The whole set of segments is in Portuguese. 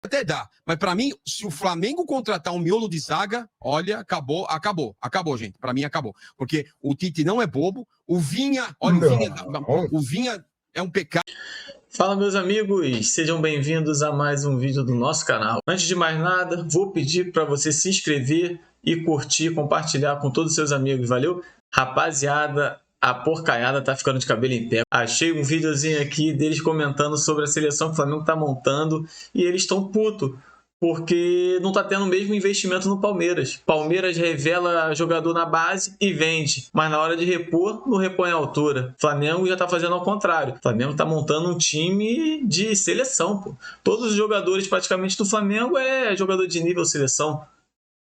até dá. Mas para mim, se o Flamengo contratar um miolo de zaga, olha, acabou, gente. Para mim, acabou. Porque o Tite não é bobo. O Vinha, olha, o Vinha é um pecado. Fala, meus amigos, sejam bem-vindos a mais um vídeo do nosso canal. Antes de mais nada, vou pedir para você se inscrever e curtir, compartilhar com todos os seus amigos, valeu? Rapaziada, a porcaiada tá ficando de cabelo em pé. Achei um videozinho aqui deles comentando sobre a seleção que o Flamengo tá montando e eles estão putos porque não tá tendo o mesmo investimento no Palmeiras. Palmeiras revela jogador na base e vende, mas na hora de repor, não repõe a altura. Flamengo já tá fazendo ao contrário. Flamengo tá montando um time de seleção, pô. Todos os jogadores praticamente do Flamengo é jogador de nível seleção.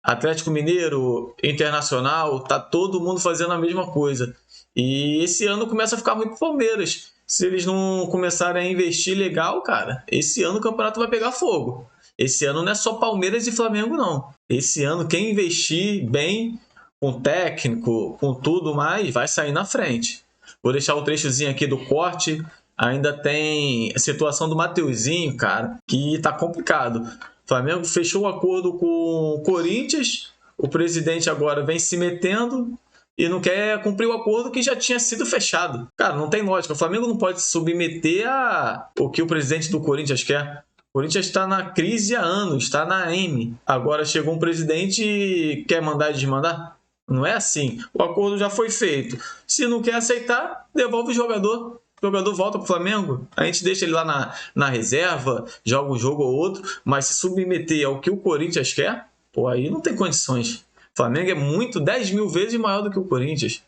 Atlético Mineiro, Internacional, tá todo mundo fazendo a mesma coisa. E esse ano começa a ficar ruim pro Palmeiras. Se eles não começarem a investir legal, cara, esse ano o campeonato vai pegar fogo. Esse ano não é só Palmeiras e Flamengo, não. Esse ano, quem investir bem, com técnico, com tudo mais, vai sair na frente. Vou deixar o trechozinho aqui do corte. Ainda tem a situação do Mateuzinho, cara, que tá complicado. O Flamengo fechou um acordo com o Corinthians. O presidente agora vem se metendo e não quer cumprir o acordo que já tinha sido fechado. Cara, não tem lógica. O Flamengo não pode se submeter a o que o presidente do Corinthians quer. O Corinthians está na crise há anos, está na M. Agora chegou um presidente e quer mandar e desmandar? Não é assim. O acordo já foi feito. Se não quer aceitar, devolve o jogador. O jogador volta para o Flamengo. A gente deixa ele lá na reserva, joga um jogo ou outro, mas se submeter ao que o Corinthians quer, pô, aí não tem condições. O Flamengo é muito, 10 mil vezes maior do que o Corinthians.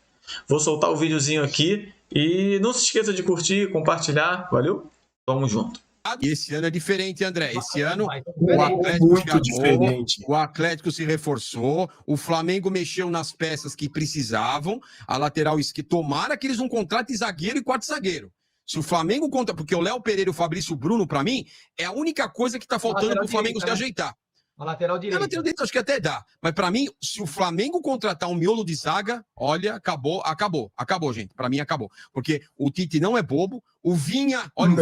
Vou soltar o videozinho aqui e não se esqueça de curtir, compartilhar. Valeu? Tamo junto. E esse ano é diferente, André. Esse ano o Atlético se reforçou, o Flamengo mexeu nas peças que precisavam, a lateral esquerda. Tomara que eles não contratem zagueiro e quarto zagueiro. Se o Flamengo conta, porque o Léo Pereira e o Fabrício Bruno, para mim, é a única coisa que tá faltando pro Flamengo se ajeitar. A lateral direita. A lateral direita acho que até dá. Mas para mim, se o Flamengo contratar um miolo de zaga, olha, acabou, gente. Para mim, acabou. Porque o Tite não é bobo. O Vinha, olha,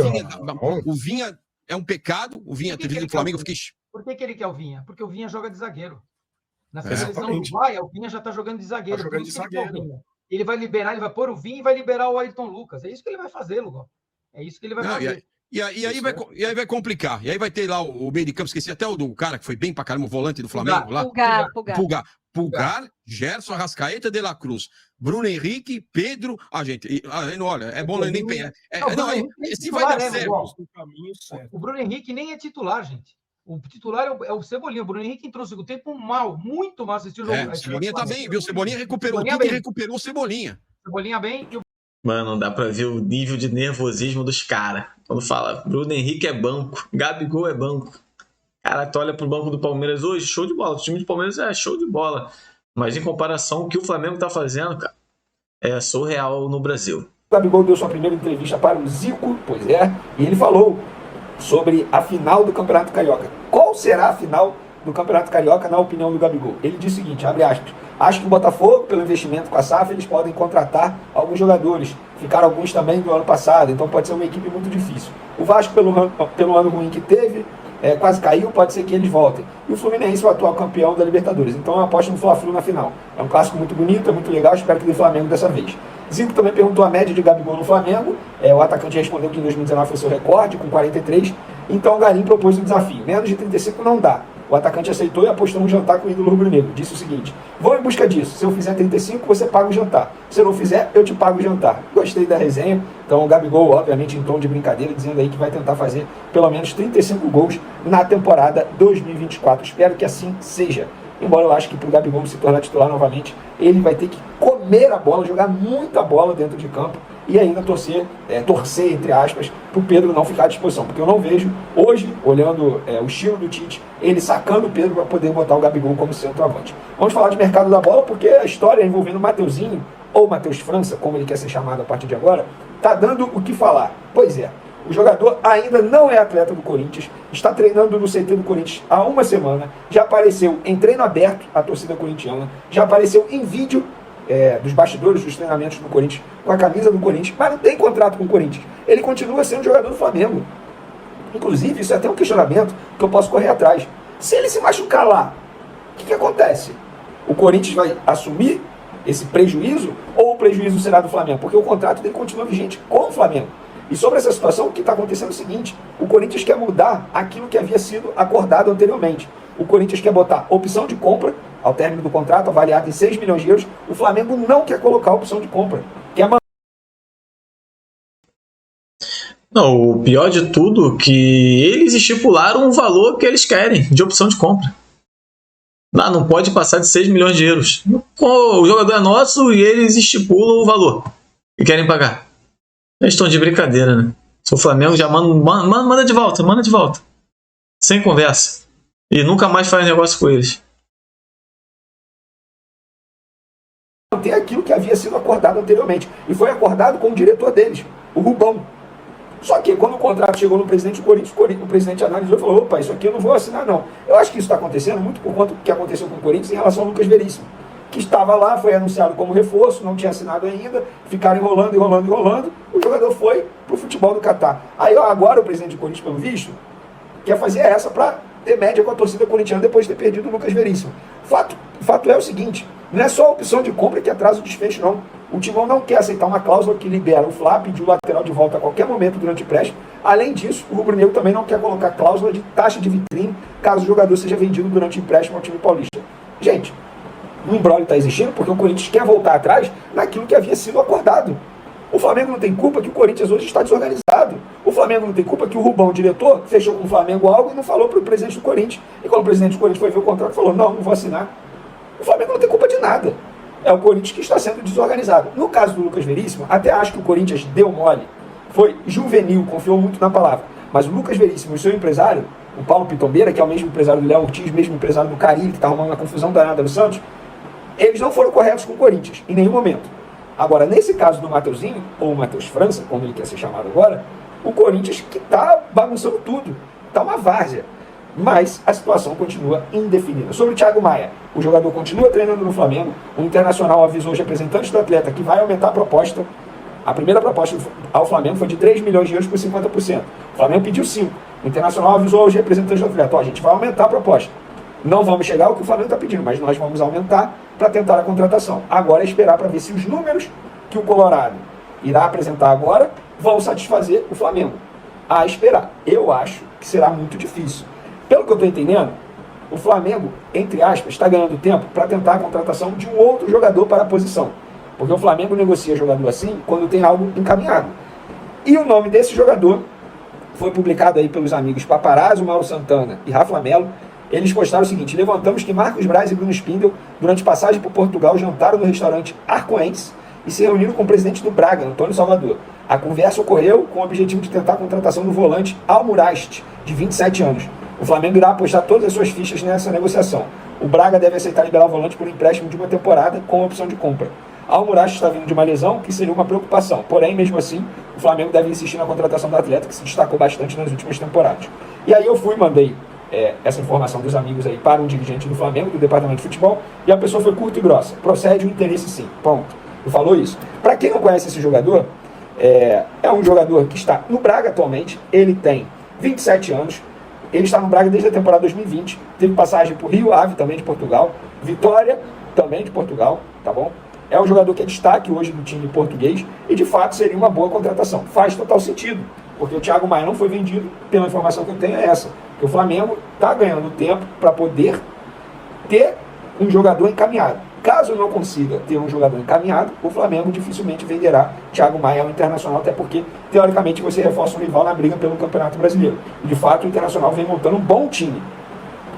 o Vinha é um pecado. O Vinha, teve do Flamengo, eu fiquei... Por que ele quer o Vinha? Porque o Vinha joga de zagueiro. Na seleção uruguaia, o Vinha já tá jogando de zagueiro. Tá jogando de zagueiro. Ele vai liberar, ele vai pôr o Vinha e vai liberar o Ayrton Lucas. É isso que ele vai fazer, Lugol. É isso que ele vai fazer. E aí vai complicar. E aí vai ter lá o meio de campo, esqueci até o do cara que foi bem pra caramba, o volante do Flamengo lá. Pulgar, Gerson, Arrascaeta, De La Cruz, Bruno Henrique, Pedro. Gente, olha, é bom nem penhar. Se vai dar certo. O Bruno Henrique nem é titular, gente. O titular é o Cebolinha. O Bruno Henrique entrou no segundo tempo muito mal. Assistiu o jogo. O Cebolinha tá bem, viu? O Cebolinha recuperou. O Tite recuperou o Cebolinha. Cebolinha bem e o... Mano, dá pra ver o nível de nervosismo dos caras. Quando fala, Bruno Henrique é banco, Gabigol é banco. Cara, tu olha pro banco do Palmeiras hoje, show de bola. O time do Palmeiras é show de bola. Mas em comparação, o que o Flamengo tá fazendo, cara, é surreal no Brasil. O Gabigol deu sua primeira entrevista para o Zico, pois é, e ele falou sobre a final do Campeonato Carioca. Qual será a final do Campeonato Carioca, na opinião do Gabigol? Ele disse o seguinte, abre aspas, acho que o Botafogo, pelo investimento com a SAF, eles podem contratar alguns jogadores. Ficaram alguns também do ano passado, então pode ser uma equipe muito difícil. O Vasco, pelo ano ruim que teve, quase caiu, pode ser que eles voltem. E o Fluminense, o atual campeão da Libertadores. Então eu aposto no Fla-Flu na final. É um clássico muito bonito, é muito legal, espero que dê Flamengo dessa vez. Zico também perguntou a média de Gabigol no Flamengo. O atacante respondeu que em 2019 foi seu recorde, com 43. Então o Garim propôs um desafio. Menos de 35 não dá. O atacante aceitou e apostou um jantar com o ídolo rubro-negro. Disse o seguinte, vou em busca disso. Se eu fizer 35, você paga o jantar. Se eu não fizer, eu te pago o jantar. Gostei da resenha. Então o Gabigol, obviamente, em tom de brincadeira, dizendo aí que vai tentar fazer pelo menos 35 gols na temporada 2024. Espero que assim seja. Embora eu acho que para o Gabigol se tornar titular novamente, ele vai ter que comer a bola, jogar muita bola dentro de campo e ainda torcer, entre aspas, para o Pedro não ficar à disposição. Porque eu não vejo, hoje, olhando o estilo do Tite, ele sacando o Pedro para poder botar o Gabigol como centroavante. Vamos falar de mercado da bola, porque a história envolvendo o Mateuzinho, ou Matheus França, como ele quer ser chamado a partir de agora, está dando o que falar. Pois é, o jogador ainda não é atleta do Corinthians, está treinando no CT do Corinthians há uma semana, já apareceu em treino aberto a torcida corintiana, já apareceu em vídeo dos bastidores dos treinamentos do Corinthians, com a camisa do Corinthians, mas não tem contrato com o Corinthians. Ele continua sendo jogador do Flamengo. Inclusive, isso é até um questionamento que eu posso correr atrás. Se ele se machucar lá, o que acontece? O Corinthians vai assumir esse prejuízo ou o prejuízo será do Flamengo? Porque o contrato dele continua vigente com o Flamengo. E sobre essa situação, o que está acontecendo é o seguinte: o Corinthians quer mudar aquilo que havia sido acordado anteriormente. O Corinthians quer botar opção de compra ao término do contrato, avaliado em 6 milhões de euros. O Flamengo não quer colocar opção de compra. Quer Não, o pior de tudo é que eles estipularam o valor que eles querem de opção de compra. Não pode passar de 6 milhões de euros. O jogador é nosso e eles estipulam o valor que querem pagar. Eles estão de brincadeira, né? Se o Flamengo já manda de volta, manda de volta. Sem conversa. E nunca mais faz negócio com eles. Tem aquilo que havia sido acordado anteriormente. E foi acordado com o diretor deles, o Rubão. Só que quando o contrato chegou no presidente do Corinthians, o presidente analisou e falou: opa, isso aqui eu não vou assinar não. Eu acho que isso está acontecendo muito por conta do que aconteceu com o Corinthians em relação ao Lucas Veríssimo, que estava lá, foi anunciado como reforço, não tinha assinado ainda, ficaram enrolando, o jogador foi para o futebol do Catar. Aí agora o presidente do Corinthians, pelo visto, quer fazer essa para ter média com a torcida corintiana depois de ter perdido o Lucas Veríssimo. Fato é o seguinte: não é só a opção de compra que atrasa o desfecho, não. O Timão não quer aceitar uma cláusula que libera o Fla pedir o lateral de volta a qualquer momento durante o empréstimo. Além disso, o rubro-negro também não quer colocar cláusula de taxa de vitrine caso o jogador seja vendido durante o empréstimo ao time paulista. Gente, o imbróglio está existindo porque o Corinthians quer voltar atrás naquilo que havia sido acordado. O Flamengo não tem culpa que o Corinthians hoje está desorganizado. O Flamengo não tem culpa que o Rubão, o diretor, fechou com o Flamengo algo e não falou para o presidente do Corinthians. E quando o presidente do Corinthians foi ver o contrato, falou: não vou assinar. O Flamengo não tem culpa de nada. É o Corinthians que está sendo desorganizado. No caso do Lucas Veríssimo, até acho que o Corinthians deu mole. Foi juvenil, confiou muito na palavra. Mas o Lucas Veríssimo e o seu empresário, o Paulo Pitombeira, que é o mesmo empresário do Léo Ortiz, mesmo empresário do Carille, que está arrumando uma confusão danada no Santos, eles não foram corretos com o Corinthians, em nenhum momento. Agora, nesse caso do Mateuzinho, ou Matheus França, como ele quer ser chamado agora, o Corinthians que está bagunçando tudo. Está uma várzea. Mas a situação continua indefinida. Sobre o Thiago Maia, o jogador continua treinando no Flamengo. O Internacional avisou os representantes do atleta que vai aumentar a proposta. A primeira proposta ao Flamengo foi de 3 milhões de euros por 50%. O Flamengo pediu 5. O Internacional avisou aos representantes do atleta: a gente vai aumentar a proposta. Não vamos chegar ao que o Flamengo está pedindo, mas nós vamos aumentar para tentar a contratação. Agora é esperar para ver se os números que o Colorado irá apresentar agora vão satisfazer o Flamengo. A esperar. Eu acho que será muito difícil. Pelo que eu estou entendendo, o Flamengo, entre aspas, está ganhando tempo para tentar a contratação de um outro jogador para a posição. Porque o Flamengo negocia jogador assim quando tem algo encaminhado. E o nome desse jogador foi publicado aí pelos amigos Paparazzo, Mauro Santana e Rafa Melo. Eles postaram o seguinte: levantamos que Marcos Braz e Bruno Spindel, durante passagem por Portugal, jantaram no restaurante Arcoense e se reuniram com o presidente do Braga, Antônio Salvador. A conversa ocorreu com o objetivo de tentar a contratação do volante Almurast, de 27 anos. O Flamengo irá apostar todas as suas fichas nessa negociação. O Braga deve aceitar liberar o volante por um empréstimo de uma temporada com opção de compra. Almurast está vindo de uma lesão que seria uma preocupação. Porém, mesmo assim, o Flamengo deve insistir na contratação do atleta, que se destacou bastante nas últimas temporadas. E aí eu mandei essa informação dos amigos aí para um dirigente do Flamengo, do departamento de futebol, e a pessoa foi curta e grossa: procede o interesse sim, ponto. Ele falou isso. Para quem não conhece esse jogador, é um jogador que está no Braga atualmente. Ele tem 27 anos, ele está no Braga desde a temporada 2020, teve passagem por Rio Ave, também de Portugal, Vitória, também de Portugal, tá bom? É um jogador que é destaque hoje do time português e de fato seria uma boa contratação. Faz total sentido, porque o Thiago Maia não foi vendido, pela informação que eu tenho é essa, que o Flamengo está ganhando tempo para poder ter um jogador encaminhado. Caso não consiga ter um jogador encaminhado, o Flamengo dificilmente venderá Thiago Maia ao Internacional, até porque, teoricamente, você reforça um rival na briga pelo Campeonato Brasileiro. E, de fato, o Internacional vem montando um bom time.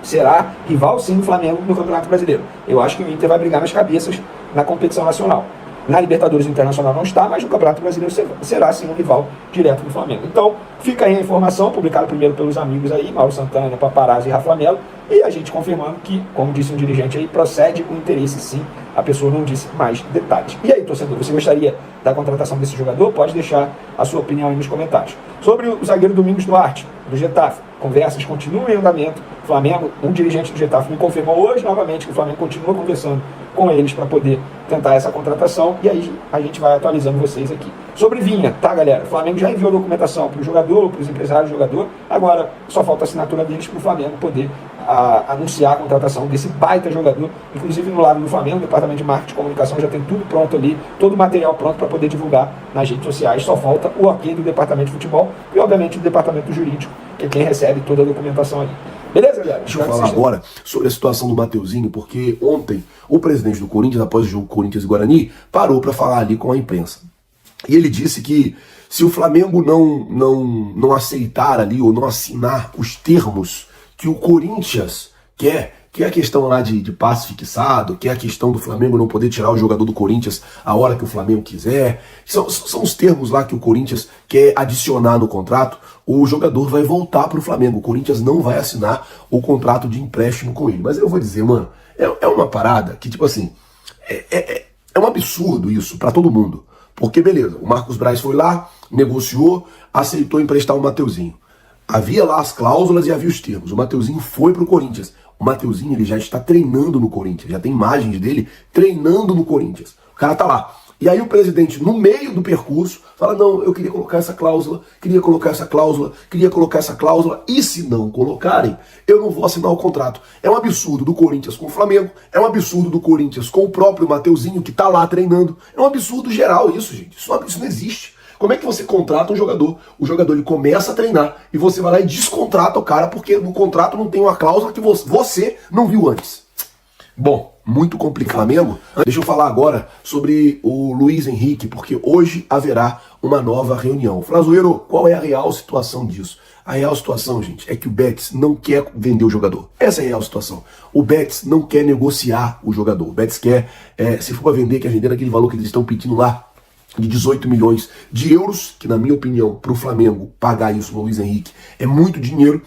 Será rival, sim, do Flamengo no Campeonato Brasileiro. Eu acho que o Inter vai brigar nas cabeças na competição nacional. Na Libertadores, o Internacional não está, mas no Campeonato Brasileiro será, sim, um rival direto do Flamengo. Então, fica aí a informação, publicada primeiro pelos amigos aí, Mauro Santana, Paparazzo e Rafa Melo, e a gente confirmando que, como disse um dirigente aí, procede o interesse sim, a pessoa não disse mais detalhes. E aí, torcedor, você gostaria da contratação desse jogador? Pode deixar a sua opinião aí nos comentários. Sobre o zagueiro Domingos Duarte, do Getafe, conversas continuam em andamento. Flamengo, um dirigente do Getafe me confirmou hoje novamente que o Flamengo continua conversando com eles para poder tentar essa contratação, e aí a gente vai atualizando vocês aqui. Sobre Vinha, tá, galera? O Flamengo já enviou documentação para o jogador, para os empresários do jogador, agora só falta a assinatura deles para o Flamengo poder anunciar a contratação desse baita jogador. Inclusive no lado do Flamengo, o departamento de marketing e comunicação já tem tudo pronto ali, todo o material pronto para poder divulgar nas redes sociais, só falta o ok do departamento de futebol e obviamente o departamento jurídico, que é quem recebe toda a documentação ali. Beleza, galera? Deixa eu falar agora sobre a situação do Mateuzinho, porque ontem o presidente do Corinthians, após o jogo Corinthians e Guarani, parou para falar ali com a imprensa. E ele disse que se o Flamengo não aceitar ali ou não assinar os termos que o Corinthians quer, que é a questão lá de passe fixado, que é a questão do Flamengo não poder tirar o jogador do Corinthians a hora que o Flamengo quiser, são os termos lá que o Corinthians quer adicionar no contrato, o jogador vai voltar para o Flamengo. O Corinthians não vai assinar o contrato de empréstimo com ele. Mas eu vou dizer, mano, é uma parada que, tipo assim, é um absurdo isso para todo mundo. Porque, beleza, o Marcos Braz foi lá, negociou, aceitou emprestar o Mateuzinho. Havia lá as cláusulas e havia os termos. O Mateuzinho foi pro Corinthians. O Mateuzinho, ele já está treinando no Corinthians. Já tem imagens dele treinando no Corinthians. O cara tá lá. E aí o presidente, no meio do percurso, fala, não, eu queria colocar essa cláusula, queria colocar essa cláusula, queria colocar essa cláusula, e se não colocarem, eu não vou assinar o contrato. É um absurdo do Corinthians com o Flamengo, é um absurdo do Corinthians com o próprio Mateuzinho, que tá lá treinando. É um absurdo geral isso, gente. Isso não existe. Como é que você contrata um jogador? O jogador ele começa a treinar e você vai lá e descontrata o cara porque no contrato não tem uma cláusula que você não viu antes. Bom, muito complicado. Flamengo. Deixa eu falar agora sobre o Luiz Henrique, porque hoje haverá uma nova reunião. Flazoeiro, qual é a real situação disso? A real situação, gente, é que o Betis não quer vender o jogador. Essa é a real situação. O Betis não quer negociar o jogador. O Betis quer, se for para vender, quer vender naquele valor que eles estão pedindo lá, de 18 milhões de euros, que na minha opinião, para o Flamengo pagar isso no Luiz Henrique é muito dinheiro.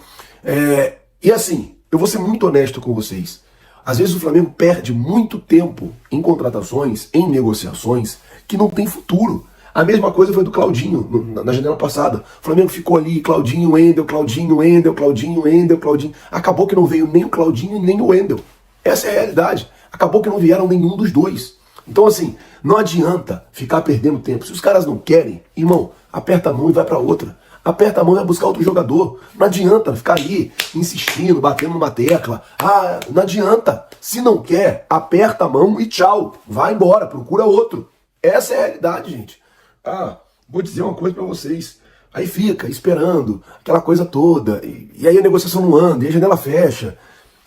E assim, eu vou ser muito honesto com vocês. Às vezes o Flamengo perde muito tempo em contratações, em negociações, que não tem futuro. A mesma coisa foi do Claudinho, na janela passada. O Flamengo ficou ali, Claudinho, Wendel, Claudinho, Wendel, Claudinho, Wendel, Claudinho. Acabou que não veio nem o Claudinho nem o Wendel. Essa é a realidade. Acabou que não vieram nenhum dos dois. Então assim, não adianta ficar perdendo tempo. Se os caras não querem, irmão, aperta a mão e vai pra outra. Aperta a mão e vai buscar outro jogador. Não adianta ficar ali insistindo, batendo numa tecla. Não adianta. Se não quer, aperta a mão e tchau. Vai embora, procura outro. Essa é a realidade, gente. Vou dizer uma coisa pra vocês. Aí fica esperando, aquela coisa toda. E aí a negociação não anda, e a janela fecha.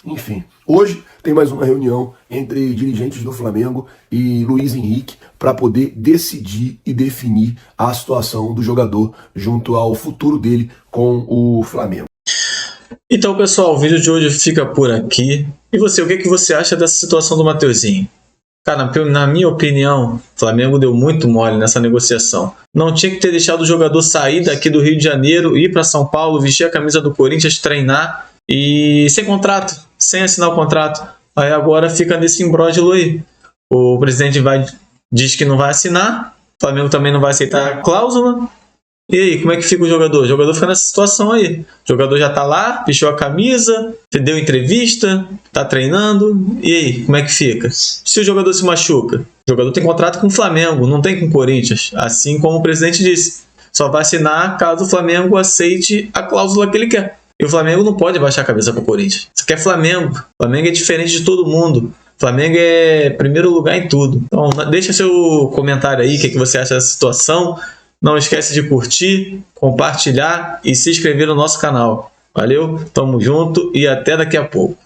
Enfim, hoje tem mais uma reunião entre dirigentes do Flamengo e Luiz Henrique para poder decidir e definir a situação do jogador junto ao futuro dele com o Flamengo. Então, pessoal, o vídeo de hoje fica por aqui. E você, o que você acha dessa situação do Mateuzinho? Cara, na minha opinião, o Flamengo deu muito mole nessa negociação. Não tinha que ter deixado o jogador sair daqui do Rio de Janeiro, ir para São Paulo, vestir a camisa do Corinthians, treinar e sem contrato, sem assinar o contrato. Aí agora fica nesse imbróglio aí. O presidente diz que não vai assinar, o Flamengo também não vai aceitar a cláusula. E aí, como é que fica o jogador? O jogador fica nessa situação aí. O jogador já tá lá, vestiu a camisa, deu entrevista, tá treinando. E aí, como é que fica? Se o jogador se machuca? O jogador tem contrato com o Flamengo, não tem com o Corinthians. Assim como o presidente disse. Só vai assinar caso o Flamengo aceite a cláusula que ele quer. E o Flamengo não pode baixar a cabeça para o Corinthians. Isso aqui é Flamengo. O Flamengo é diferente de todo mundo. O Flamengo é primeiro lugar em tudo. Então, deixa seu comentário aí, o que você acha dessa situação. Não esquece de curtir, compartilhar e se inscrever no nosso canal. Valeu, tamo junto e até daqui a pouco.